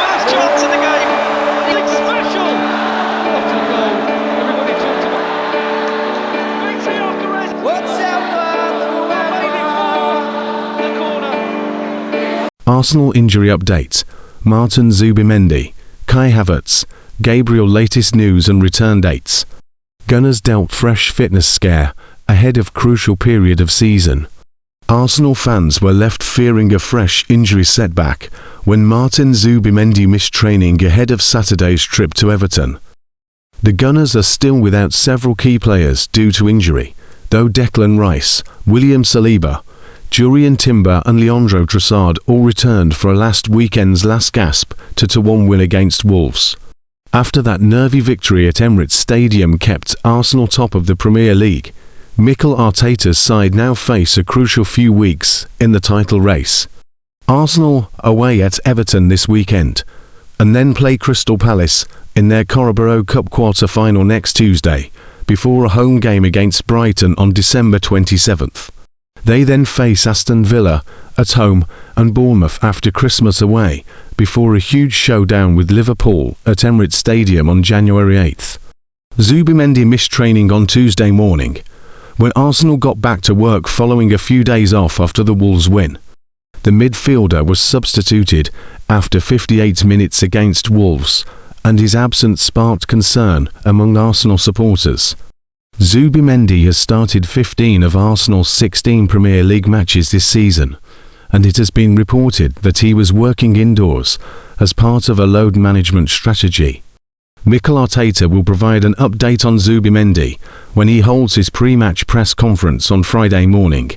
first chance of the game. It's special. What a goal. Everybody talked about it. Victory after rest. The corner. Arsenal injury update. Martin Zubimendi, Kai Havertz, Gabriel latest news and return dates. Gunners dealt fresh fitness scare ahead of crucial period of season. Arsenal fans were left fearing a fresh injury setback when Martin Zubimendi missed training ahead of Saturday's trip to Everton. The Gunners are still without several key players due to injury, though Declan Rice, William Saliba, Jurrien Timber and Leandro Trossard all returned for last weekend's last gasp to 2-1 win against Wolves. After that nervy victory at Emirates Stadium kept Arsenal top of the Premier League, Mikel Arteta's side now face a crucial few weeks in the title race. Arsenal away at Everton this weekend, and then play Crystal Palace in their Carabao Cup quarter-final next Tuesday, before a home game against Brighton on December 27th. They then face Aston Villa at home and Bournemouth after Christmas away, before a huge showdown with Liverpool at Emirates Stadium on January 8th. Zubimendi missed training on Tuesday morning, when Arsenal got back to work following a few days off after the Wolves win. The midfielder was substituted after 58 minutes against Wolves, and his absence sparked concern among Arsenal supporters. Zubimendi has started 15 of Arsenal's 16 Premier League matches this season, and it has been reported that he was working indoors as part of a load management strategy. Mikel Arteta will provide an update on Zubimendi when he holds his pre-match press conference on Friday morning.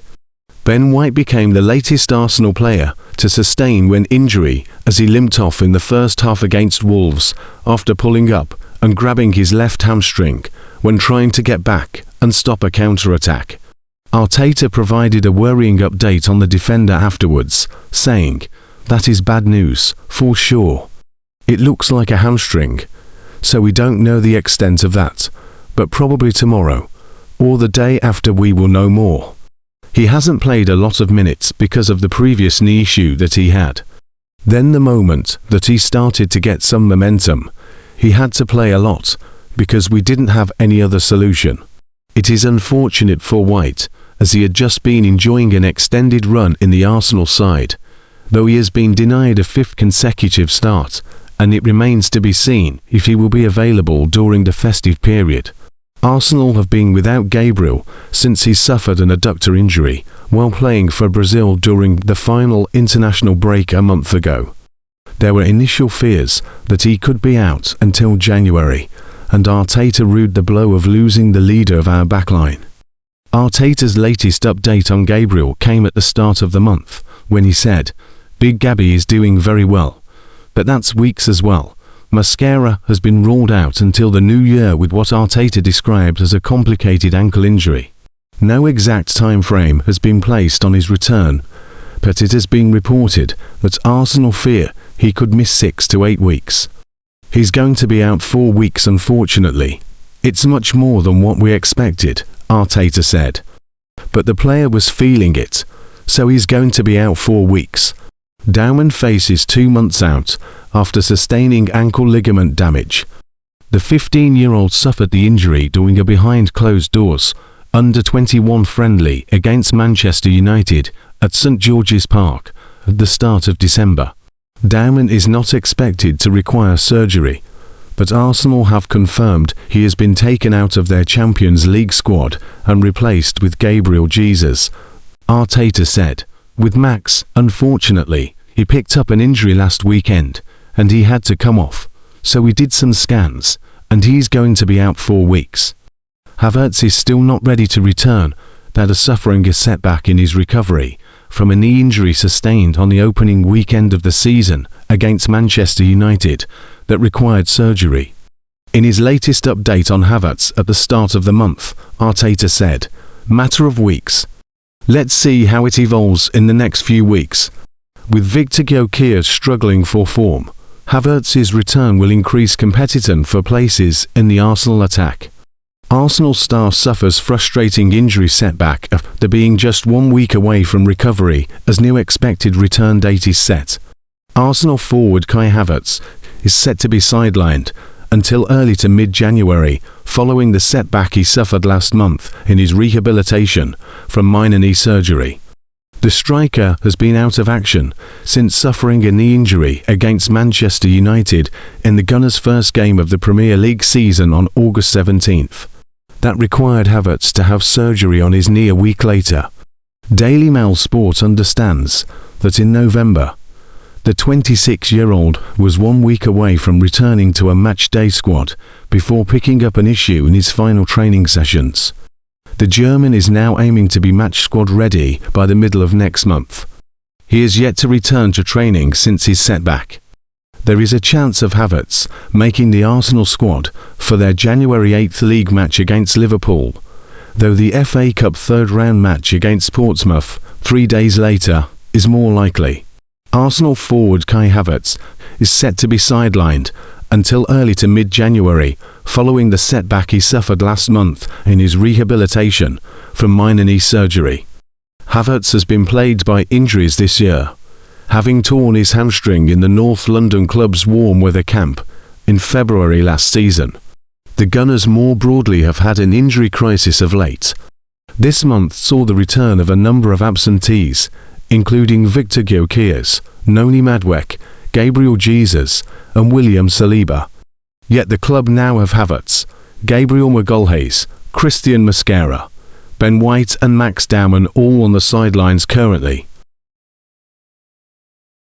Ben White became the latest Arsenal player to sustain an injury as he limped off in the first half against Wolves after pulling up and grabbing his left hamstring when trying to get back and stop a counter-attack. Arteta provided a worrying update on the defender afterwards, saying, "That is bad news, for sure. It looks like a hamstring, so we don't know the extent of that, but probably tomorrow, or the day after we will know more." He hasn't played a lot of minutes because of the previous knee issue that he had. Then the moment that he started to get some momentum, he had to play a lot, because we didn't have any other solution. It is unfortunate for White, as he had just been enjoying an extended run in the Arsenal side, though he has been denied a 5th consecutive start, and it remains to be seen if he will be available during the festive period. Arsenal have been without Gabriel since he suffered an adductor injury while playing for Brazil during the final international break a month ago. There were initial fears that he could be out until January, and Arteta rued the blow of losing the leader of our backline. Arteta's latest update on Gabriel came at the start of the month, when he said, "Big Gabby is doing very well. But that's weeks as well. Mascara has been ruled out until the new year with what Arteta described as a complicated ankle injury. No exact time frame has been placed on his return, but it has been reported that Arsenal fear he could miss 6 to 8 weeks. He's going to be out 4 weeks unfortunately. It's much more than what we expected," Arteta said. But the player was feeling it, so he's going to be out 4 weeks. Dowman faces 2 months out after sustaining ankle ligament damage. The 15-year-old suffered the injury during a behind closed doors under-21 friendly against Manchester United at St George's Park at the start of December. Dowman is not expected to require surgery, but Arsenal have confirmed he has been taken out of their Champions League squad and replaced with Gabriel Jesus, Arteta said. With Max, unfortunately, he picked up an injury last weekend, and he had to come off, so we did some scans, and he's going to be out 4 weeks. Havertz is still not ready to return, that is suffering a setback in his recovery from a knee injury sustained on the opening weekend of the season against Manchester United that required surgery. In his latest update on Havertz at the start of the month, Arteta said, "Matter of weeks. Let's see how it evolves in the next few weeks." With Victor Gyökeres struggling for form, Havertz's return will increase competition for places in the Arsenal attack. Arsenal star suffers frustrating injury setback after being just 1 week away from recovery as new expected return date is set. Arsenal forward Kai Havertz is set to be sidelined until early to mid-January, following the setback he suffered last month in his rehabilitation from minor knee surgery. The striker has been out of action since suffering a knee injury against Manchester United in the Gunners' first game of the Premier League season on August 17th. That required Havertz to have surgery on his knee a week later. Daily Mail Sport understands that in November, the 26-year-old was 1 week away from returning to a match-day squad before picking up an issue in his final training sessions. The German is now aiming to be match squad ready by the middle of next month. He is yet to return to training since his setback. There is a chance of Havertz making the Arsenal squad for their January 8th league match against Liverpool, though the FA Cup third-round match against Portsmouth 3 days later is more likely. Arsenal forward Kai Havertz is set to be sidelined until early to mid-January, following the setback he suffered last month in his rehabilitation from minor knee surgery. Havertz has been plagued by injuries this year, having torn his hamstring in the North London club's warm weather camp in February last season. The Gunners more broadly have had an injury crisis of late. This month saw the return of a number of absentees, including Victor Gyökeres, Noni Madueke, Gabriel Jesus and William Saliba. Yet the club now have Havertz, Gabriel Magalhaes, Christian Mosquera, Ben White and Max Daumann all on the sidelines currently.